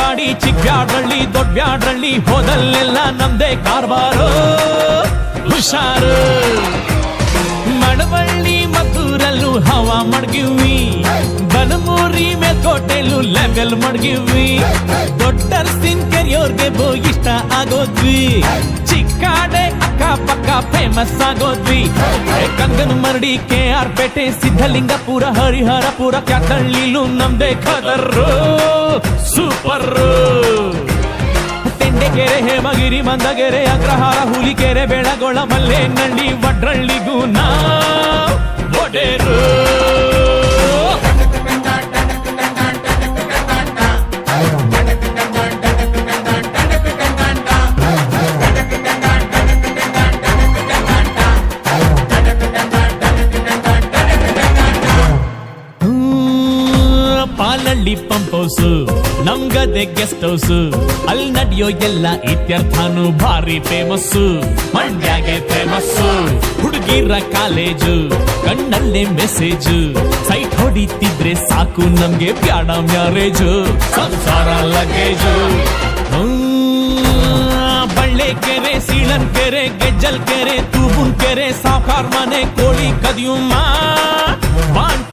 ಗಾಡಿ ಚಿಕ್ಕ ಬ್ಯಾಡ್ರಳ್ಳಿ ದೊಡ್ಡ ಬ್ಯಾಡ್ರಳ್ಳಿ ಹೋದಲ್ಲೆಲ್ಲ ನಮ್ದೇ ಕಾರ್ಬಾರು ಹುಷಾರು ಮಳವಳ್ಳಿ ಮದ್ದೂರಲ್ಲೂ ಹವಾ ಮಡ್ಗಿವಿ ಬನಮೂರಿ ಮೇಲ್ಕೋಟೆಲ್ಲೂ ಲೆವೆಲ್ ಮಡ್ಗಿವಿ ದೊಡ್ಡ ಕೆರೆಯೋರ್ಗೆ ಇಷ್ಟ ಆಗೋದ್ವಿ ಚಿಕ್ಕಾಡೆ ಅಕ್ಕಪಕ್ಕ ಫೇಮಸ್ ಆಗೋದ್ವಿ ಕಂಗನ ಮರಡಿ KR ಪೇಟೆ ಸಿದ್ಧಲಿಂಗಪುರ ಹರಿಹರಪುರ ಕ್ಯಾತಳ್ಳಿಲೂ ನಮ್ದೇ ಖದರ್ರು ಸೂಪರ್ ತೆಂಡೆಕೆರೆ ಹೇಮಗಿರಿ ಮಂದಗೆರೆ ಅಗ್ರಹಾರ ಹುಲಿಕೆರೆ ಬೆಳಗೊಳ ಮಲ್ಲೇನಹಳ್ಳಿ ವಡ್ರಳ್ಳಿಗೂ ನಾವು ಒಡೆರು ಪಾಲಳ್ಳಿ ಪಂಪ್ ಹೌಸ್ ನಮ್ಗದೆ ಗೆಸ್ಟ್ ಹೌಸ್ ಅಲ್ಲಿ ನಡೆಯೋ ಎಲ್ಲ ಇತ್ಯರ್ಥನು ಭಾರಿ ಫೇಮಸ್ ಮಂಡ್ಯಾಗೆ ಫೇಮಸ್ ಹುಡುಗಿರ ಕಾಲೇಜು ಕಣ್ಣಲ್ಲೇ ಮೆಸೇಜ್ ಸೈಟ್ ಹೊಡಿತಿದ್ರೆ ಸಾಕು ನಮ್ಗೆ ಬ್ಯಾಡ ಮ್ಯಾರೇಜು ಸಂಸಾರ ಲಗೇಜು ಬಳ್ಳೆಕೆರೆ ಸೀಳನ್ ಕೆರೆ ಗೆಜ್ಜಲ್ ಕೆರೆ ತೂಬುನ್ ಕೆರೆ ಸಾವ್ಕಾರ್ ಮನೆ ಕೋಳಿ ಕದಿಯುಮ್ಮ